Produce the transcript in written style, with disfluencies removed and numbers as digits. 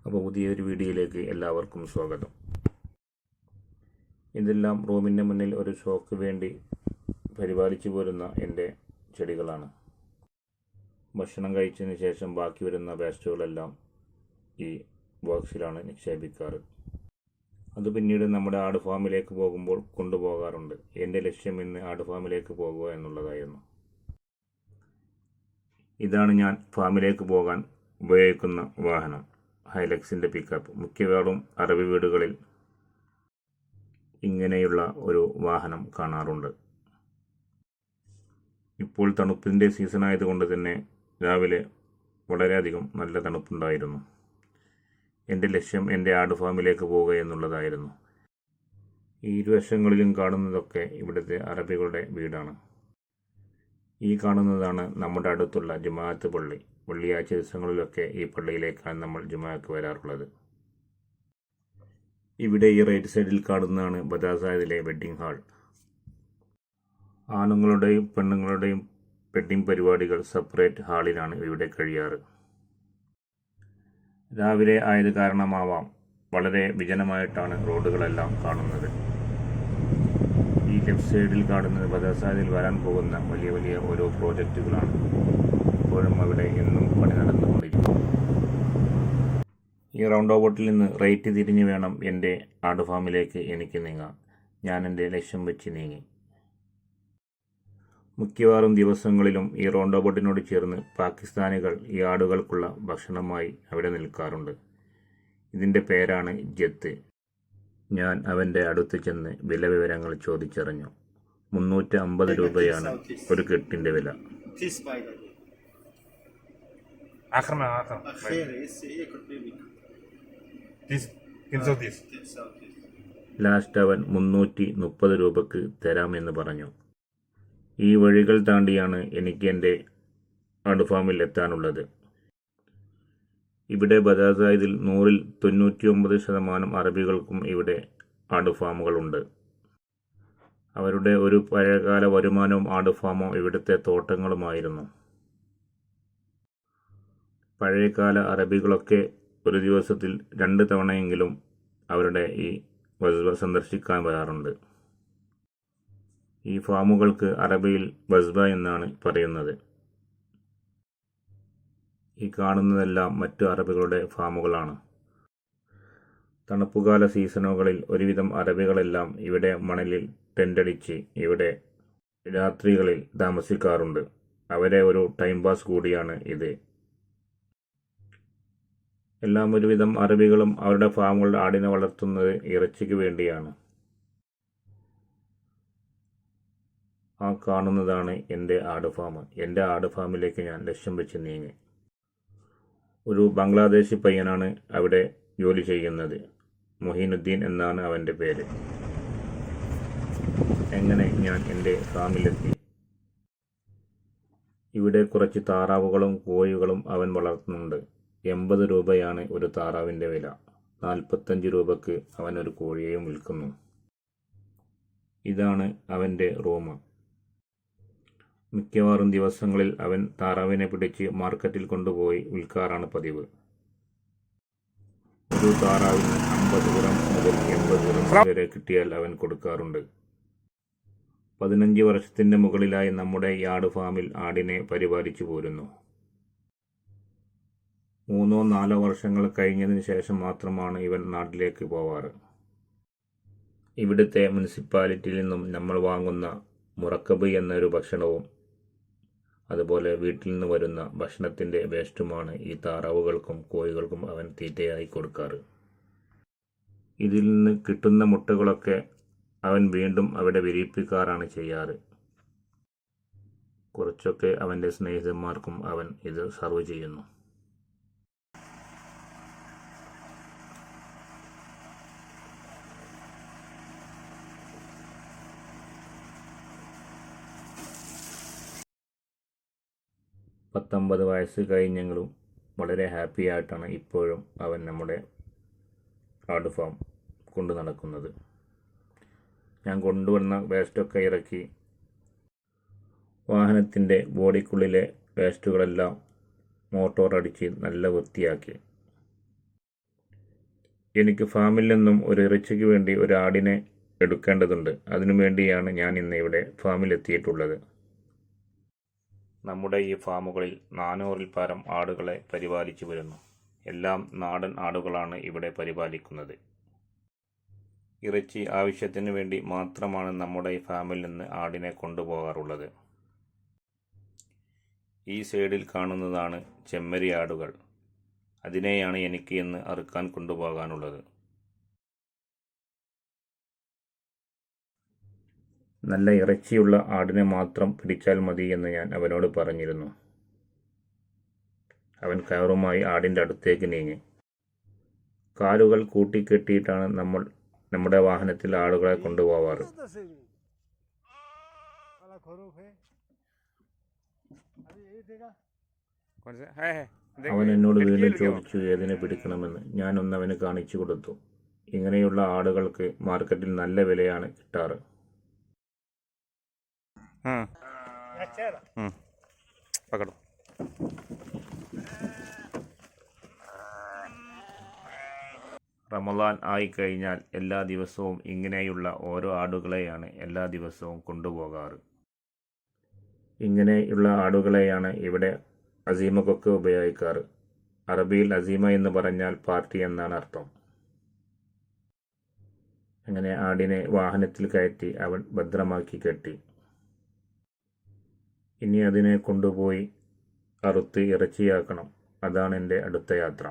അപ്പോൾ പുതിയൊരു വീഡിയോയിലേക്ക് എല്ലാവർക്കും സ്വാഗതം. ഇതെല്ലാം റൂമിൻ്റെ മുന്നിൽ ഒരു ഷോക്ക് വേണ്ടി പരിപാലിച്ചു പോരുന്ന എൻ്റെ ചെടികളാണ്. ഭക്ഷണം കഴിച്ചതിന് ശേഷം ബാക്കി വരുന്ന വേസ്റ്റുകളെല്ലാം ഈ ബോക്സിലാണ് നിക്ഷേപിക്കാറ്. അത് പിന്നീട് നമ്മുടെ ആട് ഫാമിലേക്ക് പോകുമ്പോൾ കൊണ്ടുപോകാറുണ്ട്. എൻ്റെ ലക്ഷ്യം ഇന്ന് ആട് ഫാമിലേക്ക് പോകുക എന്നുള്ളതായിരുന്നു. ഇതാണ് ഞാൻ ഫാമിലേക്ക് പോകാൻ ഉപയോഗിക്കുന്ന വാഹനം, ഹൈലക്സിൻ്റെ പിക്കപ്പ്. മിക്കവാറും അറബി വീടുകളിൽ ഇങ്ങനെയുള്ള ഒരു വാഹനം കാണാറുണ്ട്. ഇപ്പോൾ തണുപ്പിൻ്റെ സീസൺ ആയതുകൊണ്ട് തന്നെ രാവിലെ വളരെയധികം നല്ല തണുപ്പുണ്ടായിരുന്നു. എൻ്റെ ലക്ഷ്യം എൻ്റെ ആട് ഫാമിലേക്ക് പോവുക എന്നുള്ളതായിരുന്നു. ഈ ഇരുവശങ്ങളിലും കാണുന്നതൊക്കെ ഇവിടുത്തെ അറബികളുടെ വീടാണ്. ഈ കാണുന്നതാണ് നമ്മുടെ അടുത്തുള്ള ജുമാഅത്ത് പള്ളി. വെള്ളിയാഴ്ച ദിവസങ്ങളിലൊക്കെ ഈ പള്ളിയിലേക്കാണ് നമ്മൾ ജുമാഅക്ക് വരാറുള്ളത്. ഇവിടെ ഈ റൈറ്റ് സൈഡിൽ കാണുന്നതാണ് ബദാസാദിലെ വെഡ്ഡിംഗ് ഹാൾ. ആണുങ്ങളുടെയും പെണ്ണുങ്ങളുടെയും വെഡ്ഡിംഗ് പരിപാടികൾ സെപ്പറേറ്റ് ഹാളിലാണ് ഇവിടെ കഴിയാറ്. രാവിലെ ആയത് കാരണമാവാം വളരെ വിജനമായിട്ടാണ് റോഡുകളെല്ലാം കാണുന്നത്. ഈ ലെഫ്റ്റ് സൈഡിൽ കാണുന്നത് ബദാസാദിൽ വരാൻ പോകുന്ന വലിയ വലിയ ഓരോ പ്രോജക്റ്റുകളാണ്. ഇപ്പോഴും അവിടെ എന്നും പണി നടന്നുകൊണ്ടിരിക്കും. ഈ റൗണ്ട് ഓബോട്ടിൽ നിന്ന് റൈറ്റ് തിരിഞ്ഞ് വേണം എൻ്റെ ആട് ഫാമിലേക്ക് എനിക്ക് നീങ്ങാൻ. ഞാൻ എൻ്റെ ലക്ഷ്യം വെച്ച് നീങ്ങി. മിക്കവാറും ദിവസങ്ങളിലും ഈ റൗണ്ട് ഓബോട്ടിനോട് ചേർന്ന് പാകിസ്ഥാനികൾ ഈ ആടുകൾക്കുള്ള ഭക്ഷണമായി അവിടെ നിൽക്കാറുണ്ട്. ഇതിൻ്റെ പേരാണ് ജത്ത്. ഞാൻ അവൻ്റെ അടുത്ത് ചെന്ന് വില വിവരങ്ങൾ ചോദിച്ചറിഞ്ഞു. 350 രൂപയാണ് ഒരു കെട്ടിൻ്റെ വില. ലാസ്റ്റ് അവൻ 330 രൂപക്ക് തരാമെന്ന് പറഞ്ഞു. ഈ വഴികൾ താണ്ടിയാണ് എനിക്ക് എൻ്റെ ആട് ഫാമിൽ എത്താനുള്ളത്. ഇവിടെ ബദാസാദിൽ 100-ൽ 99% അറബികൾക്കും ഇവിടെ ആട് ഫാമുകളുണ്ട്. അവരുടെ ഒരു പഴയകാല വരുമാനവും ആട് ഫാമും ഇവിടുത്തെ തോട്ടങ്ങളുമായിരുന്നു. പഴയകാല അറബികളൊക്കെ ഒരു ദിവസത്തിൽ 2 തവണയെങ്കിലും അവരുടെ ഈ വസ്ബ സന്ദർശിക്കാൻ വരാറുണ്ട്. ഈ ഫാമുകൾക്ക് അറബിയിൽ വസ്ബ എന്നാണ് പറയുന്നത്. ഈ കാണുന്നതെല്ലാം മറ്റു അറബികളുടെ ഫാമുകളാണ്. തണുപ്പുകാല സീസണുകളിൽ ഒരുവിധം അറബികളെല്ലാം ഇവിടെ മണലിൽ ടെൻ്റടിച്ച് ഇവിടെ രാത്രികളിൽ താമസിക്കാറുണ്ട്. അവരെ ഒരു ടൈം പാസ് കൂടിയാണ് ഇത്. ഒരുവിധം അറബികളും അവരുടെ ഫാമുകളിൽ ആടിനെ വളർത്തുന്നത് ഇറച്ചിക്ക് വേണ്ടിയാണ്. ആ കാണുന്നതാണ് എൻ്റെ ആട് ഫാം. എൻ്റെ ആട് ഫാമിലേക്ക് ഞാൻ ലക്ഷ്യം വെച്ച് നീങ്ങി. ഒരു ബംഗ്ലാദേശി പയ്യനാണ് അവിടെ ജോലി ചെയ്യുന്നത്. മൊഹീനുദ്ദീൻ എന്നാണ് അവൻ്റെ പേര്. എങ്ങനെ ഞാൻ എൻ്റെ ഫാമിലെത്തി. ഇവിടെ കുറച്ച് താറാവുകളും കോഴികളും അവൻ വളർത്തുന്നുണ്ട്. 80 രൂപയാണ് ഒരു താറാവിൻ്റെ വില. 45 രൂപക്ക് അവൻ ഒരു കോഴിയെയും വിൽക്കുന്നു. ഇതാണ് അവൻ്റെ റൂം. മിക്കവാറും ദിവസങ്ങളിൽ അവൻ താറാവിനെ പിടിച്ച് മാർക്കറ്റിൽ കൊണ്ടുപോയി വിൽക്കാറാണ് പതിവ്. ഒരു താറാവിന് 50 ദിർഹം മുതൽ 80 ദിർഹം വരെ കിട്ടിയാൽ അവൻ കൊടുക്കാറുണ്ട്. 15 വർഷത്തിൻ്റെ മുകളിലായി നമ്മുടെ ഈ ആട് ഫാമിൽ ആടിനെ പരിപാലിച്ചു പോരുന്നു. 3-4 വർഷങ്ങൾ കഴിഞ്ഞതിന് ശേഷം മാത്രമാണ് ഇവൻ നാട്ടിലേക്ക് പോവാറ്. ഇവിടുത്തെ മുനിസിപ്പാലിറ്റിയിൽ നിന്നും നമ്മൾ വാങ്ങുന്ന മുറക്കബ് എന്നൊരു ഭക്ഷണവും അതുപോലെ വീട്ടിൽ നിന്ന് വരുന്ന ഭക്ഷണത്തിൻ്റെ വേസ്റ്റുമാണ് ഈ താറാവുകൾക്കും കോഴികൾക്കും അവൻ തീറ്റയായി കൊടുക്കാറ്. ഇതിൽ നിന്ന് കിട്ടുന്ന മുട്ടകളൊക്കെ അവൻ വീണ്ടും അവിടെ വിരിയിപ്പിക്കാറാണ് ചെയ്യാറ്. കുറച്ചൊക്കെ അവൻ്റെ സ്നേഹിതന്മാർക്കും അവൻ ഇത് സർവ് ചെയ്യുന്നു. പത്തൊമ്പത് വയസ്സ് കഴിഞ്ഞെങ്കിലും വളരെ ഹാപ്പി ആയിട്ടാണ് ഇപ്പോഴും അവൻ നമ്മുടെ ആട് ഫാം കൊണ്ടു നടക്കുന്നത്. ഞാൻ കൊണ്ടുവന്ന വേസ്റ്റൊക്കെ ഇറക്കി വാഹനത്തിൻ്റെ ബോഡിക്കുള്ളിലെ വേസ്റ്റുകളെല്ലാം മോട്ടോർ അടിച്ച് നല്ല വൃത്തിയാക്കി. എനിക്ക് ഫാമിൽ നിന്നും ഒരു ഇറച്ചിക്ക് വേണ്ടി ഒരു ആടിനെ എടുക്കേണ്ടതുണ്ട്. അതിനു വേണ്ടിയാണ് ഞാൻ ഇന്ന് ഇവിടെ ഫാമിലെത്തിയിട്ടുള്ളത്. നമ്മുടെ ഈ ഫാമുകളിൽ 400-ൽ പരം ആടുകളെ പരിപാലിച്ചു വരുന്നു. എല്ലാം നാടൻ ആടുകളാണ് ഇവിടെ പരിപാലിക്കുന്നത്. ഇറച്ചി ആവശ്യത്തിന് വേണ്ടി മാത്രമാണ് നമ്മുടെ ഈ ഫാമിൽ നിന്ന് ആടിനെ കൊണ്ടുപോകാറുള്ളത്. ഈ സൈഡിൽ കാണുന്നതാണ് ചെമ്മരി ആടുകൾ. അതിനെയാണ് എനിക്ക് ഇന്ന് അറുക്കാൻ കൊണ്ടുപോകാനുള്ളത്. നല്ല ഇറച്ചിയുള്ള ആടിനെ മാത്രം പിടിച്ചാൽ മതി എന്ന് ഞാൻ അവനോട് പറഞ്ഞിരുന്നു. അവൻ കയറുമായി ആടിൻ്റെ അടുത്തേക്ക് നീങ്ങി. കാലുകൾ കൂട്ടിക്കെട്ടിയിട്ടാണ് നമ്മൾ നമ്മുടെ വാഹനത്തിൽ ആടുകളെ കൊണ്ടുപോവാറ്. അവൻ എന്നോട് വീണ്ടും ചോദിച്ചു ഏതിനെ പിടിക്കണമെന്ന്. ഞാനൊന്ന് അവന് കാണിച്ചു കൊടുത്തു. ഇങ്ങനെയുള്ള ആടുകൾക്ക് മാർക്കറ്റിൽ നല്ല വിലയാണ് കിട്ടാറ്. റമദാൻ ആയിക്കഴിഞ്ഞാൽ എല്ലാ ദിവസവും ഇങ്ങനെയുള്ള ഓരോ ആടുകളെയാണ് എല്ലാ ദിവസവും കൊണ്ടുപോകാറ്. ഇങ്ങനെയുള്ള ആടുകളെയാണ് ഇവിടെ അസീമക്കൊക്കെ ഉപയോഗിക്കാറ്. അറബിയിൽ അസീമ എന്ന് പറഞ്ഞാൽ പാർട്ടി എന്നാണ് അർത്ഥം. അങ്ങനെ ആടിനെ വാഹനത്തിൽ കയറ്റി അവൻ ഭദ്രമാക്കി കെട്ടി. ഇനി അതിനെ കൊണ്ടുപോയി അറുത്ത് ഇറച്ചിയാക്കണം. അതാണ് എൻ്റെ അടുത്ത യാത്ര.